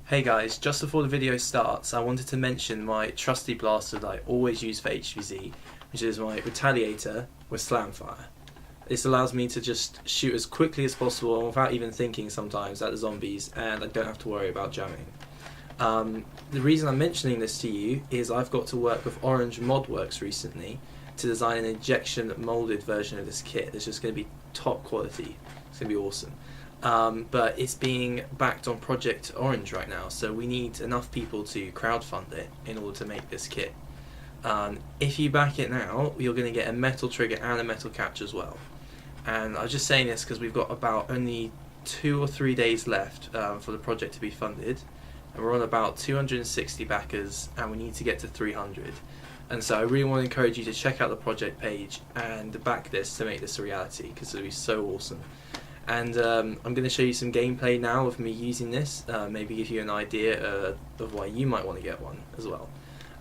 Hey guys, just before the video starts, I wanted to mention my trusty blaster that I always use for HvZ, which is my Retaliator with Slamfire. This allows me to just shoot as quickly as possible without even thinking sometimes at the zombies, and I don't have to worry about jamming. The reason I'm mentioning this to you is I've got to work with Orange Modworks recently to design an injection molded version of this kit that's just going to be top quality. It's going to be awesome. But it's being backed on Project Orange right now, so we need enough people to crowdfund it in order to make this kit. If you back it now, you're going to get a metal trigger and a metal catch as well. And I was just saying this because we've got about only 2 or 3 days left for the project to be funded, and we're on about 260 backers, and we need to get to 300. And so I really want to encourage you to check out the project page and back this to make this a reality, because it'll be so awesome. And I'm going to show you some gameplay now of me using this, maybe give you an idea of why you might want to get one as well.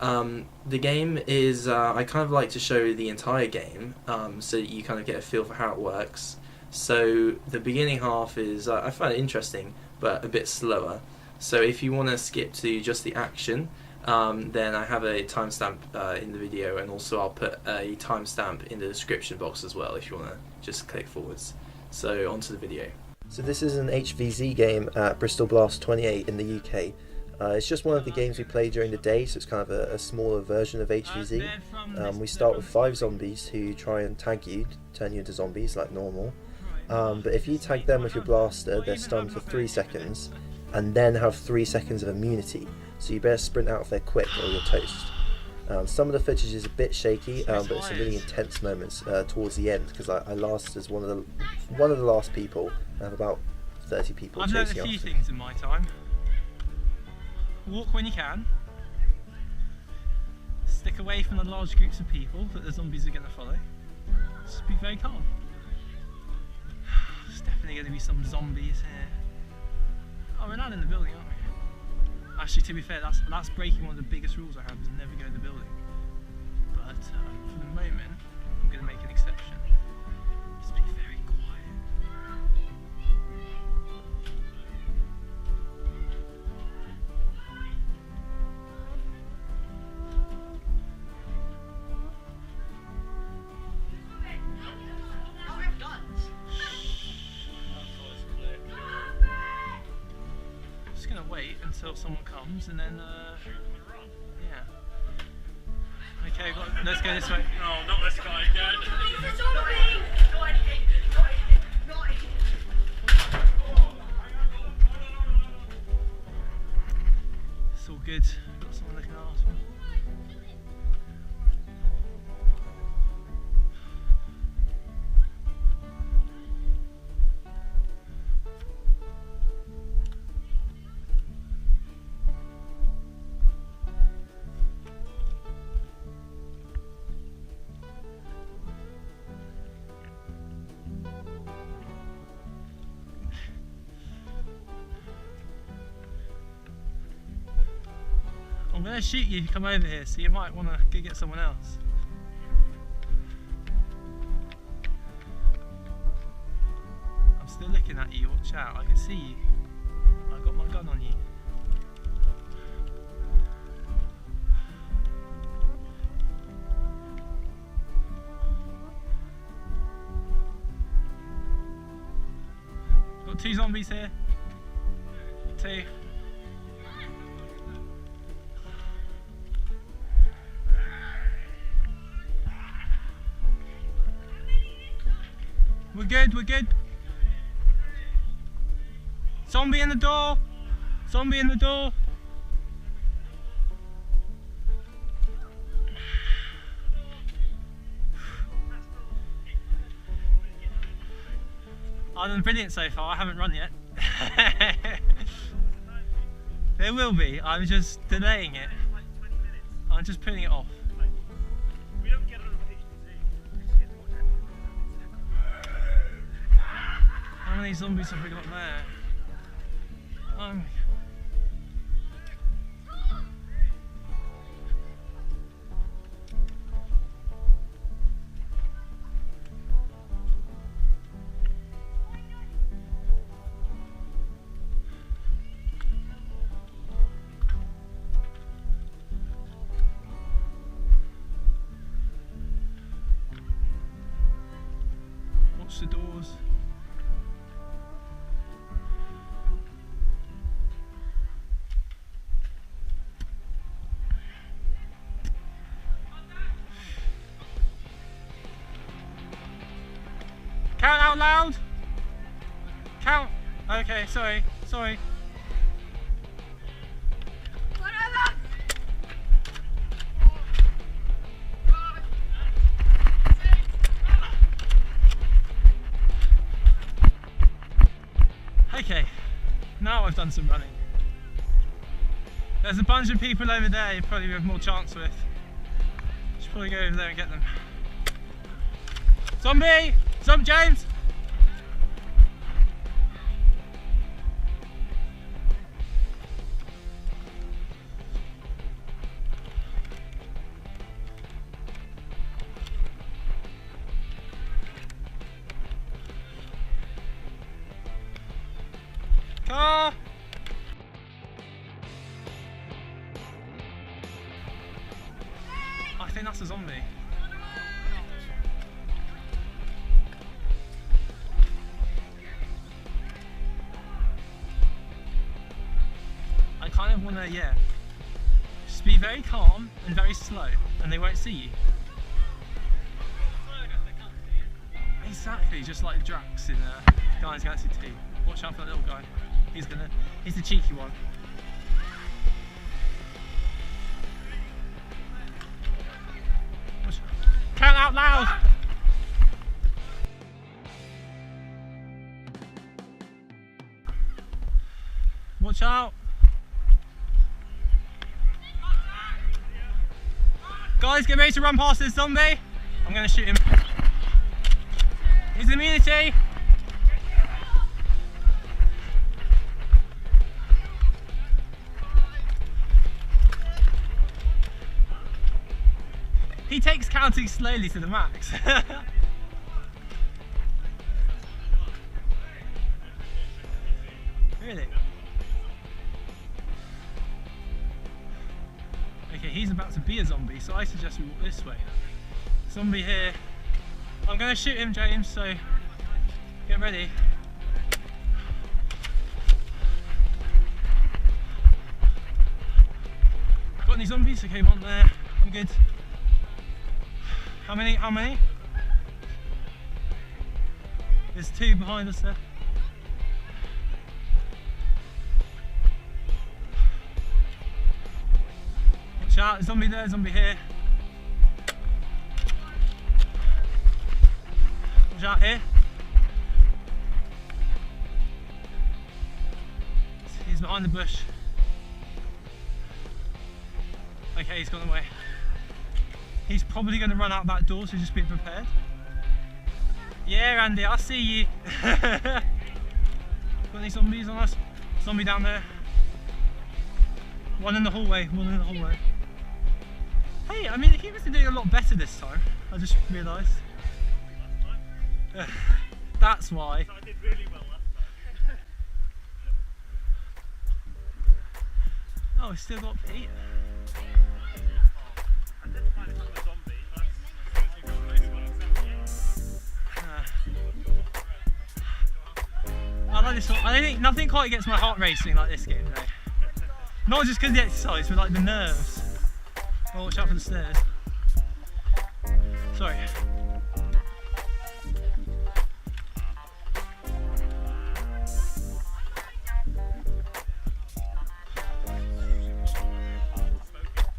The game is, I kind of like to show the entire game so that you kind of get a feel for how it works. So the beginning half is, I find it interesting, but a bit slower. So if you want to skip to just the action, then I have a timestamp in the video, and also I'll put a timestamp in the description box as well if you want to just click forwards. So onto the video. So this is an HvZ game at Bristol Blast 28 in the UK. It's just one of the games we play during the day, so it's kind of a smaller version of HvZ. We start with 5 zombies who try and tag you, turn you into zombies like normal. But if you tag them with your blaster, they're stunned for 3 seconds, and then have 3 seconds of immunity. So you better sprint out of there quick or you're toast. Some of the footage is a bit shaky, but it's some really intense moments towards the end, because I last as one of the last people. I have about 30 people chasing after. I've learned a few things in my time. Walk when you can. Stick away from the large groups of people that the zombies are going to follow. Just be very calm. There's definitely going to be some zombies here. Oh, we're not in the building, aren't we? Actually, to be fair, that's breaking one of the biggest rules I have, is never go in the building. But for the moment, I'm going to make an exception. Just be very quiet. Just going to wait until someone comes, and then yeah. Okay, let's go this way. No, not this guy again. It's all good. Got someone looking after me. I'm going to shoot you if you come over here, so you might want to go get someone else. I'm still looking at you, watch out, I can see you. I've got my gun on you. Got 2 zombies here. 2. We're good, we're good. Zombie in the door! Zombie in the door! I've done brilliant so far, I haven't run yet. There will be, I'm just delaying it. I'm just putting it off. How many zombies have we got there? Oh my God. watch the doors. Count out loud! Count! Okay, sorry. Okay, now I've done some running. There's a bunch of people over there you probably have more chance with. Should probably go over there and get them. Zombie! James! Car! I think that's a zombie. I kind of want to, yeah, just be very calm and very slow and they won't see you. Exactly, just like Drax in Guardians of the Galaxy 2. Watch out for that little guy. He's the cheeky one. Count out loud! Watch out! Guys, get ready to run past this zombie. I'm gonna shoot him. He's immunity. He takes counting slowly to the max. Really? Okay, he's about to be a zombie, so I suggest we walk this way. Zombie here. I'm going to shoot him, James, so get ready. Got any zombies? Okay, one there. I'm good. How many? There's two behind us there. Watch out, zombie there, zombie here. Watch out here. He's behind the bush. Okay, he's gone away. He's probably going to run out that door, so just be prepared. Yeah, Andy, I see you. Got any zombies on us? Zombie down there. One in the hallway, Hey, I mean, the humans are doing a lot better this time. I just realised. That's why. I did really well last time. Oh, we still got Pete. I like this one. I think nothing quite gets my heart racing like this game though. Not just because of the exercise, but like the nerves. Oh, watch out for the stairs. Sorry.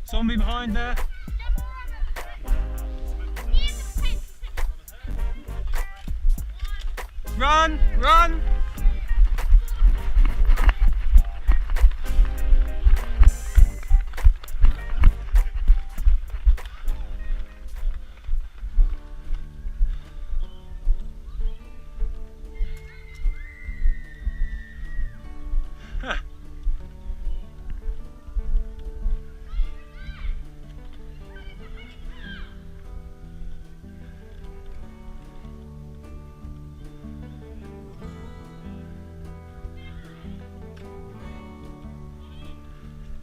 Zombie behind there. Run! Run!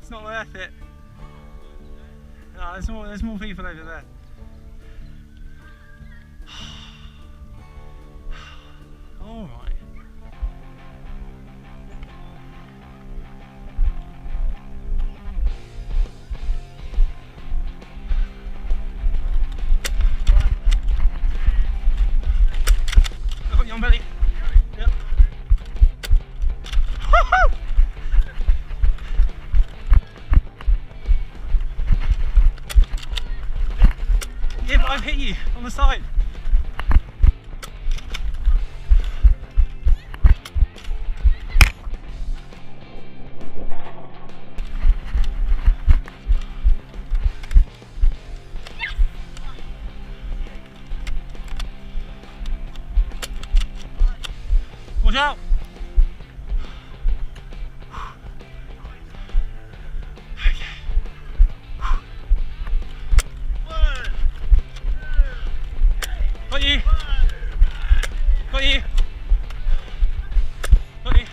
It's not worth it. No, there's more people over there. you, on the side. Watch out! Got you! Got you! Got you!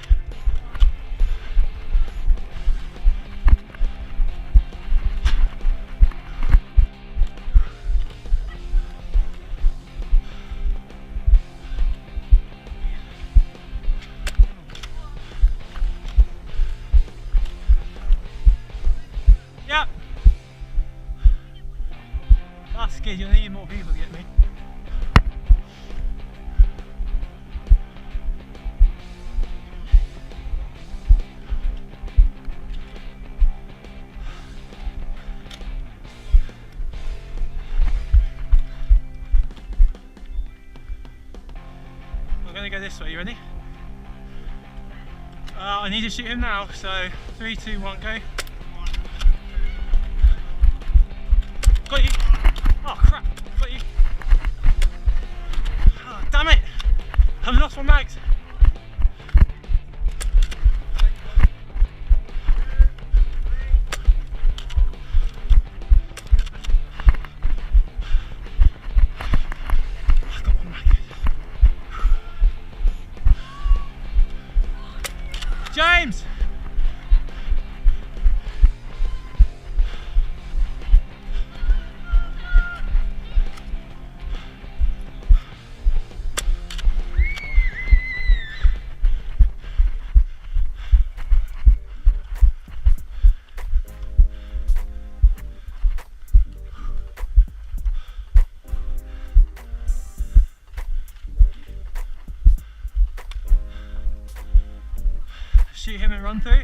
Yep! That's good, you'll need more people to get me. We're going to go this way, you ready? I need to shoot him now, so 3, 2, 1, go. Got you! Oh crap, got you! Oh, damn it! I've lost my mags! I've got one mag. James! Shoot him and run through.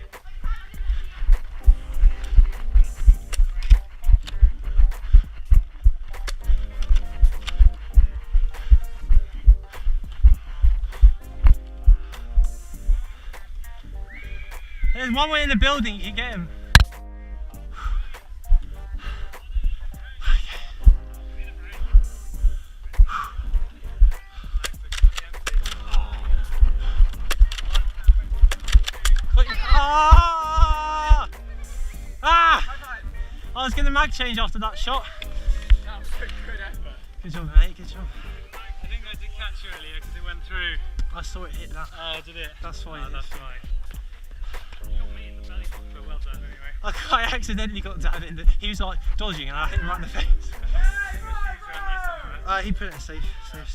There's one way in the building, you can get him. Ah! Ah! I was gonna mag change after that shot. That was a good effort. Good job, mate, good job. I think I did catch you earlier because it went through. I saw it hit that. Oh, did it? That's why. Oh, that's right. Got me in the belly button, but well done anyway. I accidentally got down in the. He was like dodging and I hit him right in the face. He's around there somewhere. He put it in safe set.